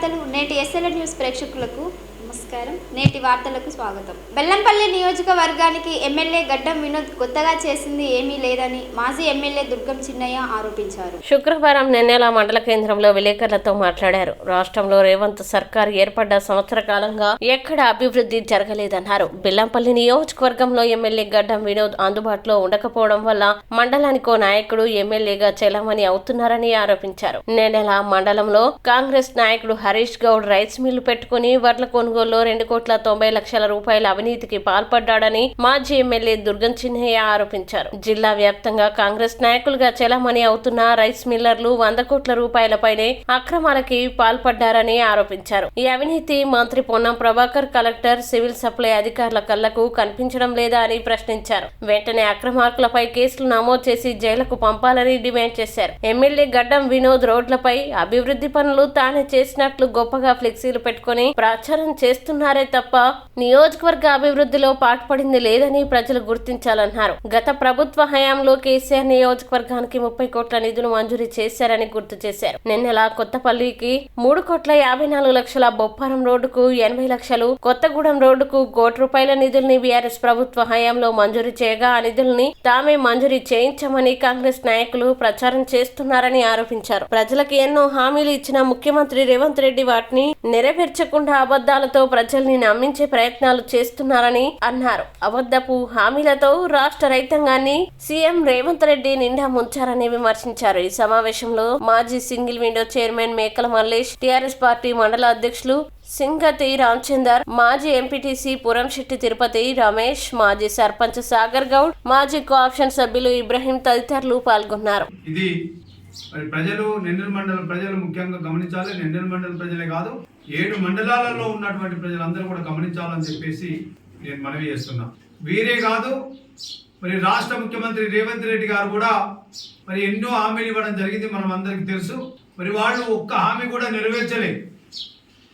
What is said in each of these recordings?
వార్తలు నేటి SLN news ప్రేక్షకులకు నమస్కారం. నేటి వార్తలకు స్వాగతం. బెల్లంపల్లి నియోజకవర్గానికి ఎమ్మెల్యే గడ్డం వినోద్ కొత్తగా చేసింది ఏమీ లేదని మాజీ ఎమ్మెల్యే దుర్గం చిన్నయ్య ఆరోపించారు. శుక్రవారం నెన్నేల మండల కేంద్రంలో విలేకరులతో మాట్లాడారు. రాష్ట్రంలో రేవంత్ సర్కార్ ఏర్పడ్డ సంవత్సర కాలంగా ఎక్కడ అభివృద్ధి జరగలేదన్నారు. బెల్లంపల్లి నియోజకవర్గంలో ఎమ్మెల్యే గడ్డం వినోద్ అందుబాటులో ఉండకపోవడం వల్ల మండలానికో నాయకుడు ఎమ్మెల్యేగా చెలామణి అవుతున్నారని ఆరోపించారు. నెన్నేల మండలంలో కాంగ్రెస్ నాయకుడు హరీష్ గౌడ్ రైస్ మిల్లు పెట్టుకుని వడ్ల కొనుగోలులో 2,90,00,000 రూపాయల అవినీతికి పాల్పడ్డాడని మాజీ ఎమ్మెల్యే దుర్గం చిన్నయ్య ఆరోపించారు. జిల్లా వ్యాప్తంగా కాంగ్రెస్ నాయకులుగా చెలామణి అవుతున్న రైస్ మిల్లర్లు 100 కోట్ల రూపాయలపైనే అక్రమాలకి పాల్పడ్డారని ఆరోపించారు. ఈ అవినీతి మంత్రి Ponnam Prabhakar, collector, civil supply అధికారుల కళ్లకు కనిపించడం లేదా అని ప్రశ్నించారు. వెంటనే అక్రమార్కులపై కేసులు నమోదు చేసి జైలుకు పంపాలని డిమాండ్ చేశారు. ఎమ్మెల్యే గడ్డం వినోద్ రోడ్లపై అభివృద్ధి పనులు తానే చేసినట్లు గొప్పగా ఫ్లెక్సీలు పెట్టుకుని ప్రచారం చేస్తున్నారే తప్ప నియోజకవర్గ అభివృద్ధిలో పాటుపడింది లేదని ప్రజలు గుర్తించాలన్నారు. గత ప్రభుత్వ హయాంలో కేసీఆర్ నియోజకవర్గానికి 30 కోట్ల నిధులు మంజూరు చేశారని గుర్తు చేశారు. నిన్నెల కొత్తపల్లికి 3,54,00,000, బొప్పారం రోడ్డుకు 80 లక్షలు, కొత్తగూడెం రోడ్డుకు ₹1 కోటి నిధుల్ని బీఆర్ఎస్ ప్రభుత్వ హయాంలో మంజూరు చేయగా ఆ నిధుల్ని తామే మంజూరు చేయించామని కాంగ్రెస్ నాయకులు ప్రచారం చేస్తున్నారని ఆరోపించారు. ప్రజలకు ఎన్నో హామీలు ఇచ్చిన ముఖ్యమంత్రి రేవంత్ రెడ్డి వాటిని నెరవేర్చకుండా అబద్ధాలతో ప్రజల్ని నమ్మించే ప్రయత్నాలు చేస్తున్నారని అన్నారు. అబద్ధపు హామీలతో రాష్ట్ర రైతాంగాన్ని సీఎం రేవంత్ రెడ్డి నిండా ముంచారని విమర్శించారు. ఈ సమావేశంలో మాజీ సింగిల్ విండో చైర్మన్ మేకల మల్లేష్, టీఆర్ఎస్ పార్టీ మండల అధ్యక్షులు సింగతి రామచందర్, మాజీ ఎంపీటీసీ పురంశెట్టి తిరుపతి రమేష్, మాజీ సర్పంచ్ సాగర్ గౌడ్, మాజీ కోఆప్షన్ సభ్యులు ఇబ్రహీం తదితరులు పాల్గొన్నారు. ఇది ప్రజలు, నెల్లూరు మండలం ప్రజలు ముఖ్యంగా గమనించాలి. నెల్లూరు మండలం ప్రజలే కాదు, 7 మండలాలలో ఉన్నటువంటి ప్రజలందరూ కూడా గమనించాలని చెప్పేసి నేను మనవి చేస్తున్నా. వీరే కాదు, మరి రాష్ట్ర ముఖ్యమంత్రి రేవంత్ రెడ్డి గారు కూడా మరి ఎన్నో హామీలు ఇవ్వడం జరిగింది, మనం అందరికీ తెలుసు. మరి వాళ్ళు ఒక్క హామీ కూడా నెరవేర్చలేదు.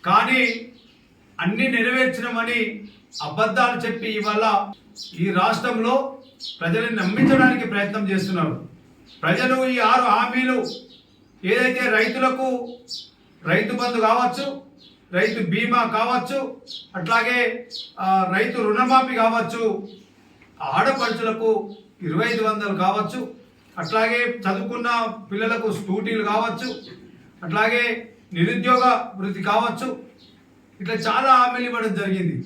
కానీ అన్ని నెరవేర్చడమని అబద్ధాలు చెప్పి ఇవాళ ఈ రాష్ట్రంలో ప్రజల్ని నమ్మించడానికి ప్రయత్నం చేస్తున్నారు. ప్రజలు ఈ 6 హామీలు ఏదైతే రైతులకు రైతు బంధు కావచ్చు, రైతు బీమా కావచ్చు, అట్లాగే రైతు రుణమాఫీ కావచ్చు, ఆడపడుచులకు 2,500 కావచ్చు, అట్లాగే చదువుకున్న పిల్లలకు స్కూటీలు కావచ్చు, అట్లాగే నిరుద్యోగ వృత్తి కావచ్చు, ఇట్లా చాలా హామీలు ఇవ్వడం జరిగింది.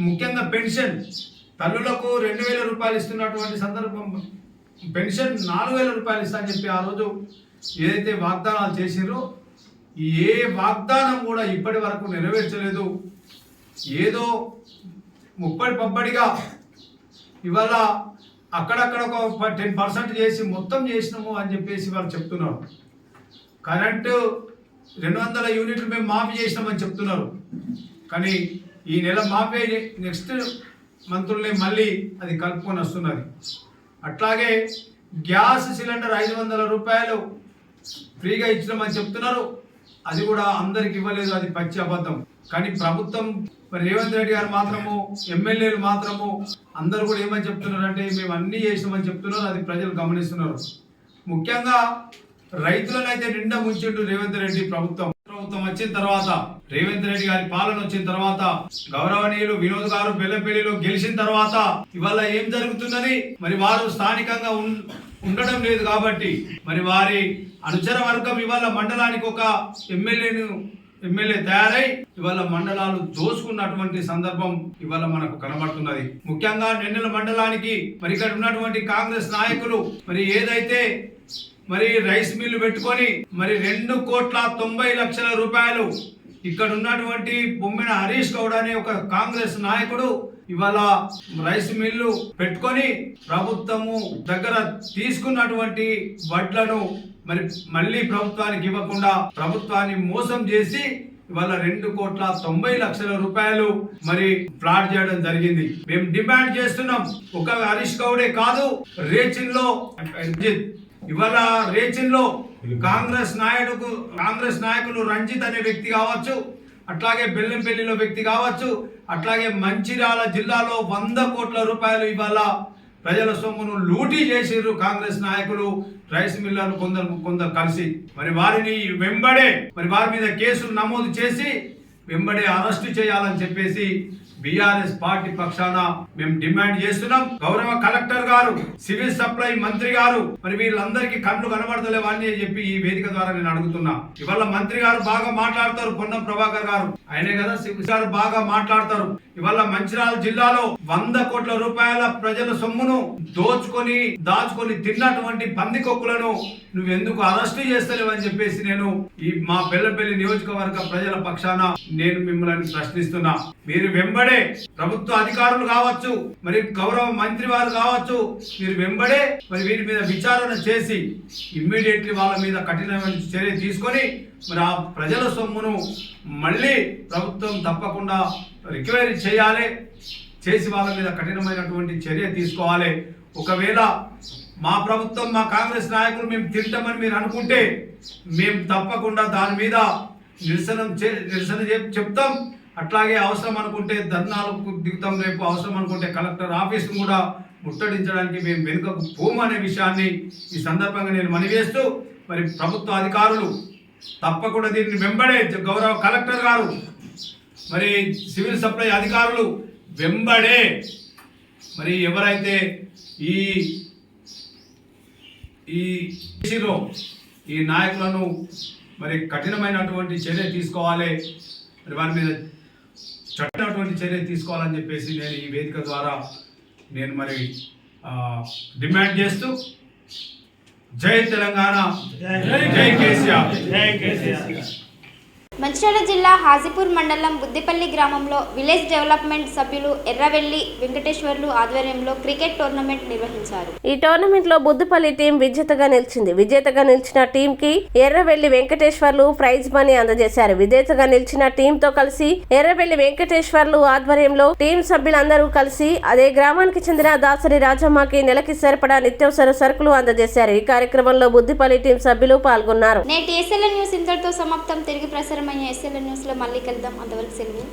ముఖ్యంగా పెన్షన్ తల్లులకు 2,000 రూపాయలు ఇస్తున్నటువంటి సందర్భం, పెన్షన్ 4,000 రూపాయలు ఇస్తా అని చెప్పి ఆ రోజు ఏదైతే వాగ్దానాలు చేసిరో ఏ వాగ్దానం కూడా ఇప్పటి వరకు నెరవేర్చలేదు. ఏదో ముప్పడిగా ఇవాళ అక్కడక్కడ ఒక 10% చేసి మొత్తం చేసినాము అని చెప్పేసి వాళ్ళు చెప్తున్నారు. కరెంటు 200 యూనిట్లు మేము మాఫీ చేసినామని చెప్తున్నారు. కానీ ఈ నెల మాఫీ, నెక్స్ట్ మంత్రుల్ని మళ్ళీ అది కలుపుకొని వస్తున్నది. అట్లాగే గ్యాస్ సిలిండర్ 500 రూపాయలు ఫ్రీగా ఇచ్చినామని చెప్తున్నారు. అది కూడా అందరికి ఇవ్వలేదు, అది పచ్చి అబద్ధం. కానీ ప్రభుత్వం, మరి రేవంత్ రెడ్డి గారు మాత్రము, ఎమ్మెల్యేలు మాత్రము అందరూ కూడా ఏమని చెప్తున్నారు అంటే మేము అన్నీ చేసినామని చెప్తున్నారు. అది ప్రజలు గమనిస్తున్నారు. ముఖ్యంగా రైతులను అయితే నిండా ముంచిండు రేవంత్ రెడ్డి ప్రభుత్వం వచ్చిన తర్వాత, రేవంత్ రెడ్డి గారి పాలన వచ్చిన తర్వాత, గౌరవనీయులు వినోద్ గారు బెల్లంపల్లిలో గెలిచిన తర్వాత ఇవాళ ఏం జరుగుతున్నది, మరి వారు స్థానికంగా ఉండడం లేదు కాబట్టి మరి వారి అనుచర వర్గం ఇవాళ మండలానికి ఒక ఎమ్మెల్యే తయారై ఇవాళ మండలాలు దోసుకున్నటువంటి సందర్భం ఇవాళ మనకు కనబడుతున్నది. ముఖ్యంగా నెన్నెల మండలానికి మరి ఇక్కడ ఉన్నటువంటి కాంగ్రెస్ నాయకులు మరి ఏదైతే మరి రైస్ మిల్లు పెట్టుకొని మరి 2,90,00,000 రూపాయలు ఇక్కడ ఉన్నటువంటి బొమ్మిన హరీష్ గౌడ్ అనే ఒక కాంగ్రెస్ నాయకుడు ఇవాళ రైస్ మిల్లు పెట్టుకొని ప్రభుత్వము దగ్గర తీసుకున్నటువంటి వడ్లను మరి మళ్ళీ ప్రభుత్వానికి ఇవ్వకుండా ప్రభుత్వాన్ని మోసం చేసి ఇవాళ 2,90,00,000 రూపాయలు మరి ఫ్లాట్ చేయడం జరిగింది. మేము డిమాండ్ చేస్తున్నాం, ఒక హరీష్ గౌడే కాదు, రేచిన్లో ఇవాళ రేచిన్లో కాంగ్రెస్ నాయకులు రంజిత్ అనే వ్యక్తి కావచ్చు, అట్లాగే బెల్లంపల్లిలో వ్యక్తి కావచ్చు, అట్లాగే మంచిర్యాల జిల్లాలో 100 కోట్ల రూపాయలు ఇవాళ ప్రజల సొమ్మును లూటీ చేసిర్రు కాంగ్రెస్ నాయకులు, రైస్ మిల్లర్లు కొందరు కలిసి. మరి వారిని వెంబడే వారి మీద కేసులు నమోదు చేసి వెంబడే అరెస్టు చేయాలని చెప్పేసి బీఆర్ఎస్ పార్టీ పక్షాన మేము డిమాండ్ చేస్తున్నాం. గౌరవ కలెక్టర్ గారు, సివిల్ సప్లై మంత్రి గారు, మరి వీళ్ళందరికీ కళ్ళు కనబడతలేవని చెప్పి ఈ వేదిక ద్వారా నేను అడుగుతున్నా. ఇవాళ మంత్రి గారు బాగా మాట్లాడతారు, పొన్నం ప్రభాకర్ గారు, ఆయనే కదా సివిల్ గారు బాగా మాట్లాడతారు. ఇవాళ మంచిర్యాల జిల్లాలో 100 కోట్ల రూపాయల ప్రజల సొమ్మును దాచుకొని తిన్నటువంటి పందికొక్కులను నువ్వెందుకు అరెస్టు చేస్తలేవు అని చెప్పేసి నేను ఈ మా బెల్లంపల్లి నియోజకవర్గ ప్రజల పక్షాన నేను మిమ్మల్ని ప్రశ్నిస్తున్నా. మీరు వెంబడే ప్రభుత్వ అధికారులు కావచ్చు, మరి గౌరవ మంత్రి వారు కావచ్చు, మీరు వెంబడే మరి వీరి మీద విచారణ చేసి ఇమ్మీడియట్లీ వాళ్ళ మీద కఠినమైన చర్య తీసుకొని మరి ఆ ప్రజల సొమ్మును మళ్ళీ ప్రభుత్వం తప్పకుండా రికవరీ చేసి వాళ్ళ మీద కఠినమైనటువంటి చర్య తీసుకోవాలి. ఒకవేళ మా ప్రభుత్వం, మా కాంగ్రెస్ నాయకులు మేము తింటామని మీరు అనుకుంటే మేము తప్పకుండా దాని మీద నిరసన చెప్తాం. అట్లాగే అవసరం అనుకుంటే ధర్నాలకు దిగుతాం. రేపు అవసరం అనుకుంటే కలెక్టర్ ఆఫీస్ను కూడా ముట్టడించడానికి మేము వెనుకకు పోము అనే విషయాన్ని ఈ సందర్భంగా నేను మనవేస్తూ, మరి ప్రభుత్వ అధికారులు తప్పకుండా దీన్ని వెంబడే, గౌరవ కలెక్టర్ గారు, మరి సివిల్ సప్లై అధికారులు వెంబడే మరి ఎవరైతే ఈ నాయకులను మరి కఠినమైనటువంటి చర్య తీసుకోవాలి, మరి వారి మీద చట్టినటువంటి చర్య తీసుకోవాలని చెప్పేసి నేను ఈ వేదిక ద్వారా నేను మరి డిమాండ్ చేస్తూ, జై తెలంగాణ, జై కేసీఆర్. మంచిర్యాల జిల్లా హాజీపూర్ మండలం బుద్దిపల్లి గ్రామంలో విలేజ్ డెవలప్మెంట్ సభ్యులు ఎర్రవెల్లి వెంకటేశ్వర్లు ఆధ్వర్యంలో క్రికెట్ టోర్నమెంట్ నిర్వహించారు. ఈ టోర్నమెంట్ లో బుద్దిపల్లి టీం విజేతగా నిలిచింది. విజేతగా నిలిచిన టీం కి ఎర్రవెల్లి వెంకటేశ్వర్లు ప్రైజ్ మనీ అందజేశారు. విజేతగా నిలిచిన టీం తో కలిసి ఎర్రవెల్లి వెంకటేశ్వర్లు ఆధ్వర్యంలో టీం సభ్యులందరూ కలిసి అదే గ్రామానికి చెందిన దాసరి రాజమ్మకి నెలకి సరిపడా నిత్యావసర సరుకులు అందజేశారు. ఈ కార్యక్రమంలో బుద్దిపల్లి టీం సభ్యులు పాల్గొన్నారు. నేటి ఎస్ఎల్ఎన్ న్యూస్ ఇంతటితో సమాప్తం. తిరిగి ప్రసారమయ్యే ఎస్ఎల్ఎన్ న్యూస్ లో మళ్ళీ కలుద్దాం. అంతవరకు సెలవు.